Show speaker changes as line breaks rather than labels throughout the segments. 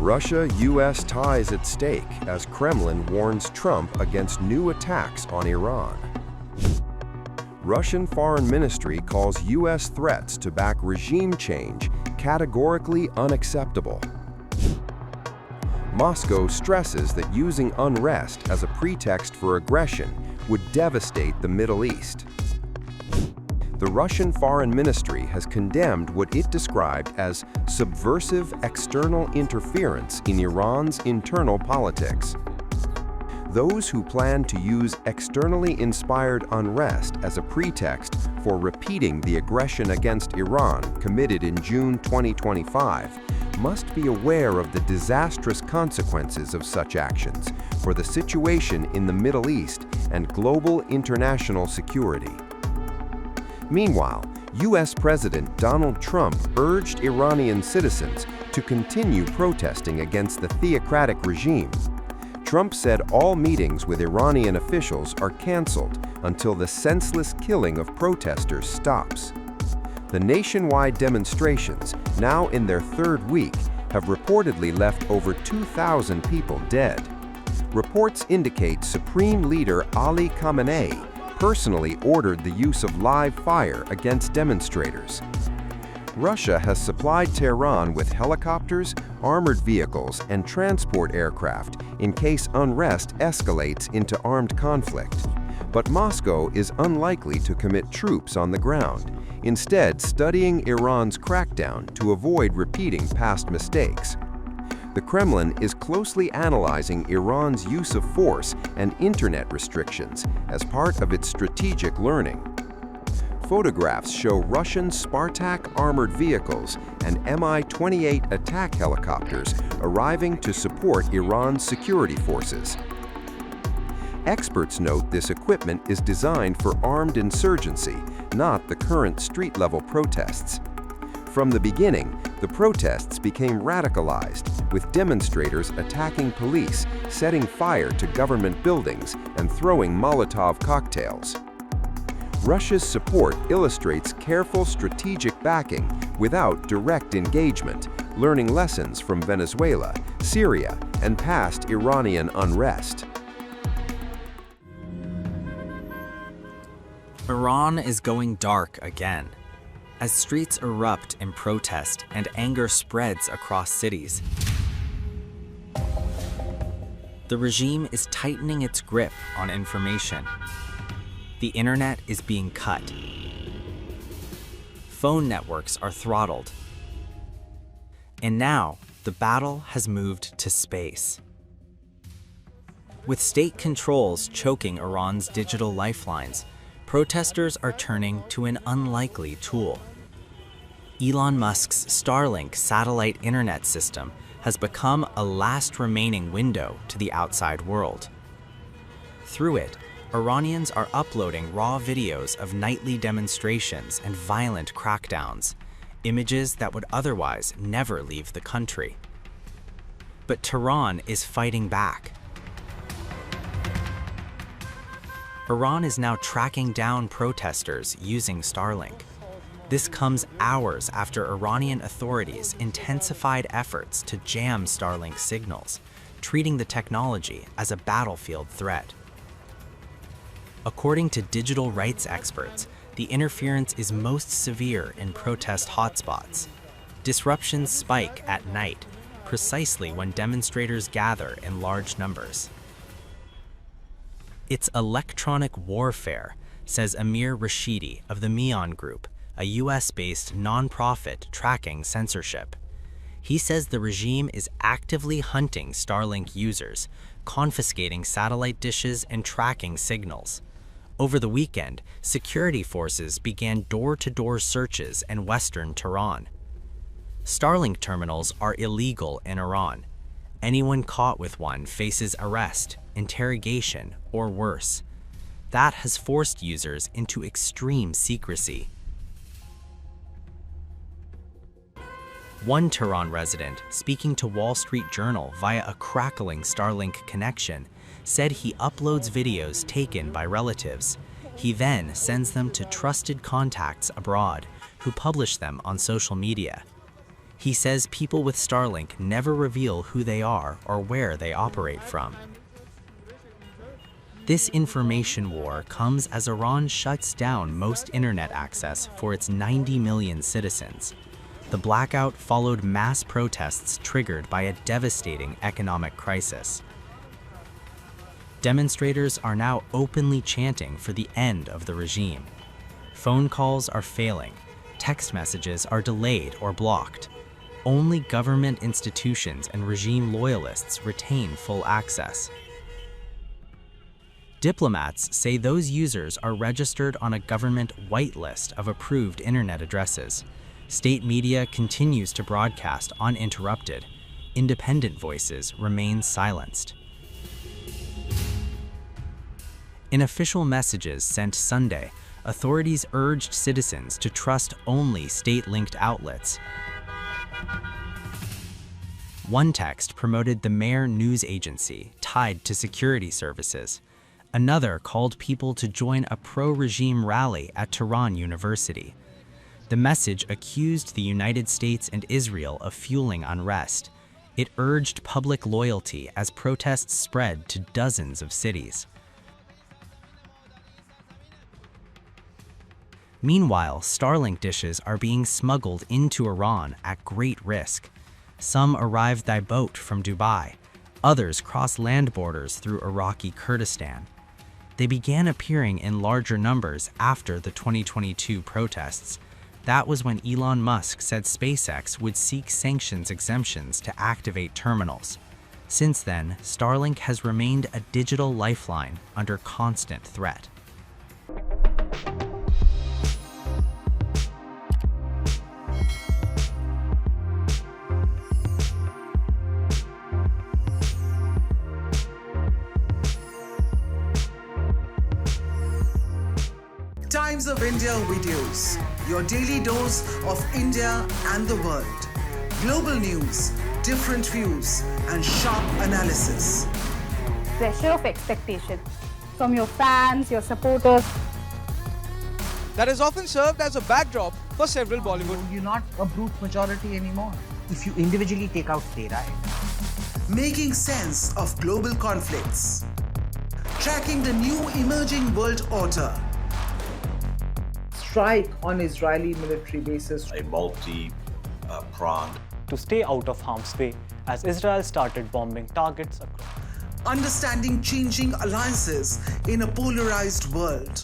Russia-US ties at stake as Kremlin warns Trump against new attacks on Iran. Russian Foreign Ministry calls US threats to back regime change categorically unacceptable. Moscow stresses that using unrest as a pretext for aggression would devastate the Middle East. The Russian Foreign Ministry has condemned what it described as subversive external interference in Iran's internal politics. Those who plan to use externally inspired unrest as a pretext for repeating the aggression against Iran committed in June 2025 must be aware of the disastrous consequences of such actions for the situation in the Middle East and global international security. Meanwhile, U.S. President Donald Trump urged Iranian citizens to continue protesting against the theocratic regime. Trump said all meetings with Iranian officials are canceled until the senseless killing of protesters stops. The nationwide demonstrations, now in their third week, have reportedly left over 2,000 people dead. Reports indicate Supreme Leader Ali Khamenei personally ordered the use of live fire against demonstrators. Russia has supplied Tehran with helicopters, armored vehicles, and transport aircraft in case unrest escalates into armed conflict. But Moscow is unlikely to commit troops on the ground, instead studying Iran's crackdown to avoid repeating past mistakes. The Kremlin is closely analyzing Iran's use of force and internet restrictions as part of its strategic learning. Photographs show Russian Spartak armored vehicles and Mi-28 attack helicopters arriving to support Iran's security forces. Experts note this equipment is designed for armed insurgency, not the current street-level protests. From the beginning, the protests became radicalized, with demonstrators attacking police, setting fire to government buildings, and throwing Molotov cocktails. Russia's support illustrates careful strategic backing without direct engagement, learning lessons from Venezuela, Syria, and past Iranian unrest.
Iran is going dark again. As streets erupt in protest and anger spreads across cities, the regime is tightening its grip on information. The internet is being cut. Phone networks are throttled. And now, the battle has moved to space. With state controls choking Iran's digital lifelines, protesters are turning to an unlikely tool. Elon Musk's Starlink satellite internet system has become a last remaining window to the outside world. Through it, Iranians are uploading raw videos of nightly demonstrations and violent crackdowns, images that would otherwise never leave the country. But Tehran is fighting back. Iran is now tracking down protesters using Starlink. This comes hours after Iranian authorities intensified efforts to jam Starlink signals, treating the technology as a battlefield threat. According to digital rights experts, the interference is most severe in protest hotspots. Disruptions spike at night, precisely when demonstrators gather in large numbers. It's electronic warfare, says Amir Rashidi of the Mian Group, a US-based nonprofit tracking censorship. He says the regime is actively hunting Starlink users, confiscating satellite dishes and tracking signals. Over the weekend, security forces began door-to-door searches in western Tehran. Starlink terminals are illegal in Iran. Anyone caught with one faces arrest, interrogation, or worse. That has forced users into extreme secrecy. One Tehran resident, speaking to Wall Street Journal via a crackling Starlink connection, said he uploads videos taken by relatives. He then sends them to trusted contacts abroad, who publish them on social media. He says people with Starlink never reveal who they are or where they operate from. This information war comes as Iran shuts down most internet access for its 90 million citizens. The blackout followed mass protests triggered by a devastating economic crisis. Demonstrators are now openly chanting for the end of the regime. Phone calls are failing, text messages are delayed or blocked. Only government institutions and regime loyalists retain full access. Diplomats say those users are registered on a government whitelist of approved internet addresses. State media continues to broadcast uninterrupted. Independent voices remain silenced. In official messages sent Sunday, authorities urged citizens to trust only state-linked outlets. One text promoted the Mehr news agency tied to security services. Another called people to join a pro-regime rally at Tehran University. The message accused the United States and Israel of fueling unrest. It urged public loyalty as protests spread to dozens of cities. Meanwhile, Starlink dishes are being smuggled into Iran at great risk. Some arrived by boat from Dubai. Others cross land borders through Iraqi Kurdistan. They began appearing in larger numbers after the 2022 protests. That was when Elon Musk said SpaceX would seek sanctions exemptions to activate terminals. Since then, Starlink has remained a digital lifeline under constant threat.
Times of India videos, your daily dose of India and the world. Global news, different views, and sharp analysis.
Pressure of expectation from your fans, your supporters.
That has often served as a backdrop for several Bollywood.
You're not a brute majority anymore. If you individually take out Tehran.
Making sense of global conflicts. Tracking the new emerging world order.
Strike on Israeli military bases.
A multi-pronged.
To stay out of harm's way as Israel started bombing targets across.
Understanding changing alliances in a polarized world.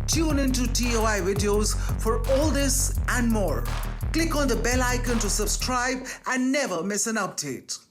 Tune into TOI videos for all this and more. Click on the bell icon to subscribe and never miss an update.